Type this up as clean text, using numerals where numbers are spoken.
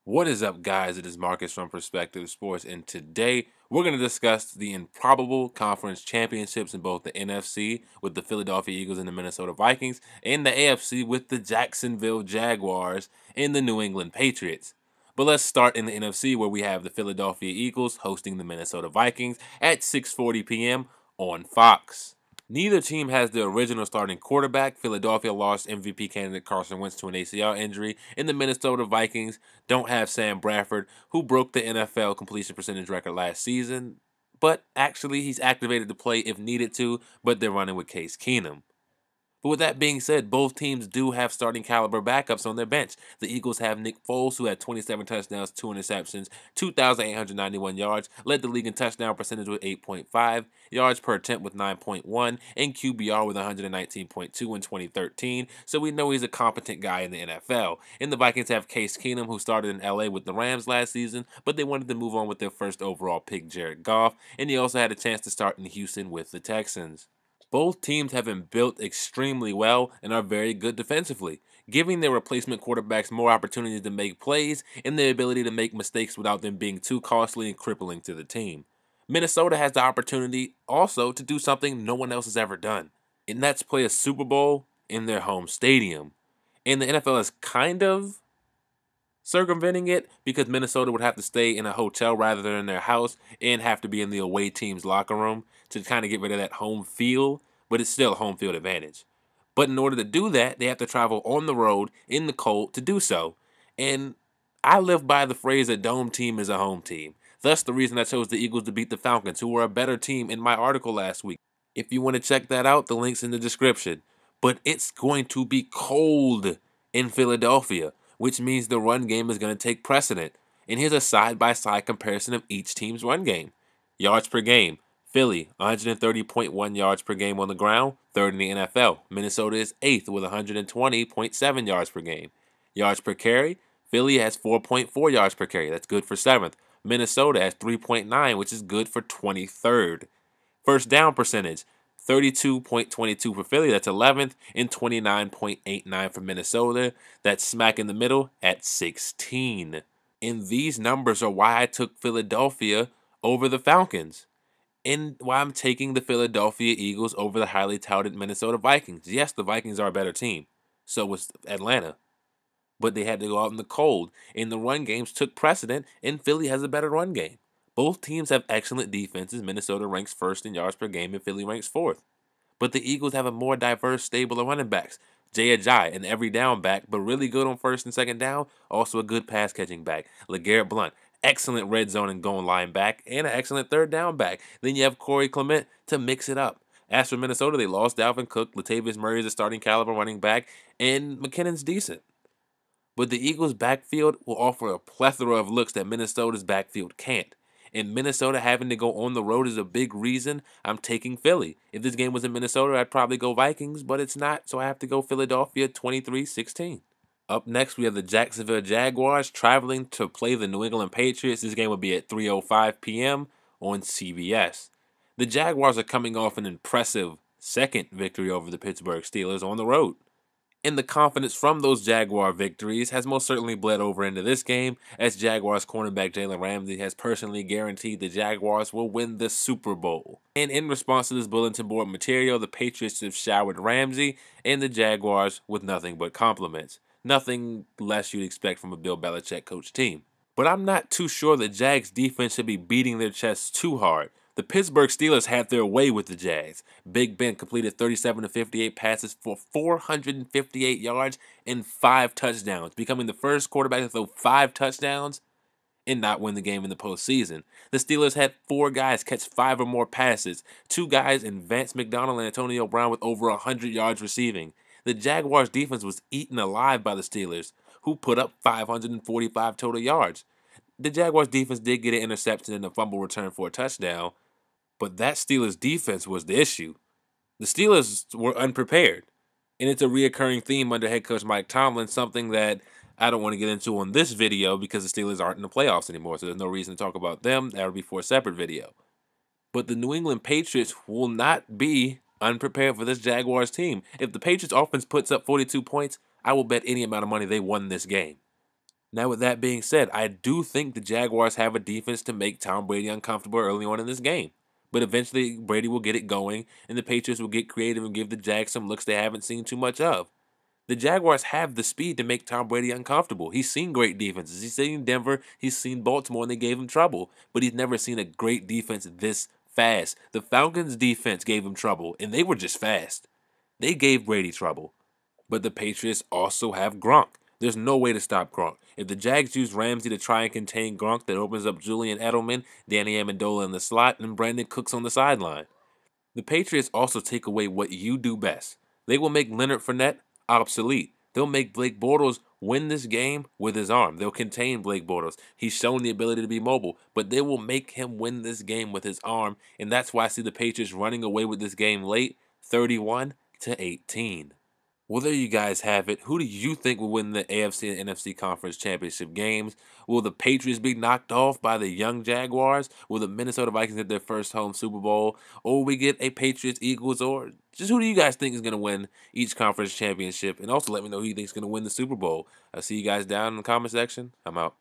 What is up, guys? It is Marcus from Perspective Sports, and today we're going to discuss the improbable conference championships in both the NFC with the Philadelphia Eagles and the Minnesota Vikings, and the AFC with the Jacksonville Jaguars and the New England Patriots. But let's start in the NFC, where we have the Philadelphia Eagles hosting the Minnesota Vikings at 6:40 p.m. on Fox. Neither team has the original starting quarterback. Philadelphia lost MVP candidate Carson Wentz to an ACL injury, and the Minnesota Vikings don't have Sam Bradford, who broke the NFL completion percentage record last season. But actually, he's activated to play if needed to, but they're running with Case Keenum. But with that being said, both teams do have starting caliber backups on their bench. The Eagles have Nick Foles, who had 27 touchdowns, 2 interceptions, 2,891 yards, led the league in touchdown percentage with 8.5, yards per attempt with 9.1, and QBR with 119.2 in 2013, so we know he's a competent guy in the NFL. And the Vikings have Case Keenum, who started in LA with the Rams last season, but they wanted to move on with their first overall pick, Jared Goff, and he also had a chance to start in Houston with the Texans. Both teams have been built extremely well and are very good defensively, giving their replacement quarterbacks more opportunities to make plays and the ability to make mistakes without them being too costly and crippling to the team. Minnesota has the opportunity also to do something no one else has ever done, and that's play a Super Bowl in their home stadium. And the NFL is kind of circumventing it because Minnesota would have to stay in a hotel rather than in their house and have to be in the away team's locker room to kind of get rid of that home field, but it's still a home field advantage. But in order to do that, they have to travel on the road in the cold to do so. And I live by the phrase a dome team is a home team. Thus the reason I chose the Eagles to beat the Falcons, who were a better team in my article last week. If you want to check that out, the link's in the description. But it's going to be cold in Philadelphia, which means the run game is going to take precedent. And here's a side-by-side comparison of each team's run game. Yards per game. Philly, 130.1 yards per game on the ground, third in the NFL. Minnesota is eighth with 120.7 yards per game. Yards per carry. Philly has 4.4 yards per carry. That's good for seventh. Minnesota has 3.9, which is good for 23rd. First down percentage. 32.22 for Philly, that's 11th, and 29.89 for Minnesota, that's smack in the middle at 16. And these numbers are why I took Philadelphia over the Falcons, and why I'm taking the Philadelphia Eagles over the highly touted Minnesota Vikings. Yes, the Vikings are a better team. So was Atlanta. But they had to go out in the cold, and the run games took precedent, and Philly has a better run game. Both teams have excellent defenses. Minnesota ranks first in yards per game and Philly ranks fourth. But the Eagles have a more diverse stable of running backs. Jay Ajayi, an every down back, but really good on first and second down. Also a good pass catching back. LeGarrette Blount, excellent red zone and goal line back, and an excellent third down back. Then you have Corey Clement to mix it up. As for Minnesota, they lost Dalvin Cook. Latavius Murray is a starting caliber running back, and McKinnon's decent. But the Eagles' backfield will offer a plethora of looks that Minnesota's backfield can't. And Minnesota having to go on the road is a big reason I'm taking Philly. If this game was in Minnesota, I'd probably go Vikings, but it's not, so I have to go Philadelphia 23-16. Up next, we have the Jacksonville Jaguars traveling to play the New England Patriots. This game will be at 3:05 p.m. on CBS. The Jaguars are coming off an impressive second victory over the Pittsburgh Steelers on the road. And the confidence from those Jaguar victories has most certainly bled over into this game, as Jaguars cornerback Jalen Ramsey has personally guaranteed the Jaguars will win the Super Bowl. And in response to this bulletin board material, the Patriots have showered Ramsey and the Jaguars with nothing but compliments. Nothing less you'd expect from a Bill Belichick coach team. But I'm not too sure the Jags defense should be beating their chests too hard. The Pittsburgh Steelers had their way with the Jags. Big Ben completed 37 of 58 passes for 458 yards and 5 touchdowns, becoming the first quarterback to throw 5 touchdowns and not win the game in the postseason. The Steelers had 4 guys catch 5 or more passes, 2 guys in Vance McDonald and Antonio Brown with over 100 yards receiving. The Jaguars' defense was eaten alive by the Steelers, who put up 545 total yards. The Jaguars' defense did get an interception and a fumble return for a touchdown, but that Steelers defense was the issue. The Steelers were unprepared. And it's a reoccurring theme under head coach Mike Tomlin, something that I don't want to get into on this video because the Steelers aren't in the playoffs anymore, so there's no reason to talk about them. That would be for a separate video. But the New England Patriots will not be unprepared for this Jaguars team. If the Patriots offense puts up 42 points, I will bet any amount of money they won this game. Now, with that being said, I do think the Jaguars have a defense to make Tom Brady uncomfortable early on in this game. But eventually, Brady will get it going, and the Patriots will get creative and give the Jags some looks they haven't seen too much of. The Jaguars have the speed to make Tom Brady uncomfortable. He's seen great defenses. He's seen Denver. He's seen Baltimore, and they gave him trouble. But he's never seen a great defense this fast. The Falcons' defense gave him trouble, and they were just fast. They gave Brady trouble. But the Patriots also have Gronk. There's no way to stop Gronk. If the Jags use Ramsey to try and contain Gronk, that opens up Julian Edelman, Danny Amendola in the slot, and Brandon Cooks on the sideline. The Patriots also take away what you do best. They will make Leonard Fournette obsolete. They'll make Blake Bortles win this game with his arm. They'll contain Blake Bortles. He's shown the ability to be mobile, but they will make him win this game with his arm, and that's why I see the Patriots running away with this game late, 31-18. Well, there you guys have it. Who do you think will win the AFC and NFC Conference Championship games? Will the Patriots be knocked off by the young Jaguars? Will the Minnesota Vikings get their first home Super Bowl? Or will we get a Patriots-Eagles? Or just who do you guys think is going to win each conference championship? And also let me know who you think is going to win the Super Bowl. I'll see you guys down in the comment section. I'm out.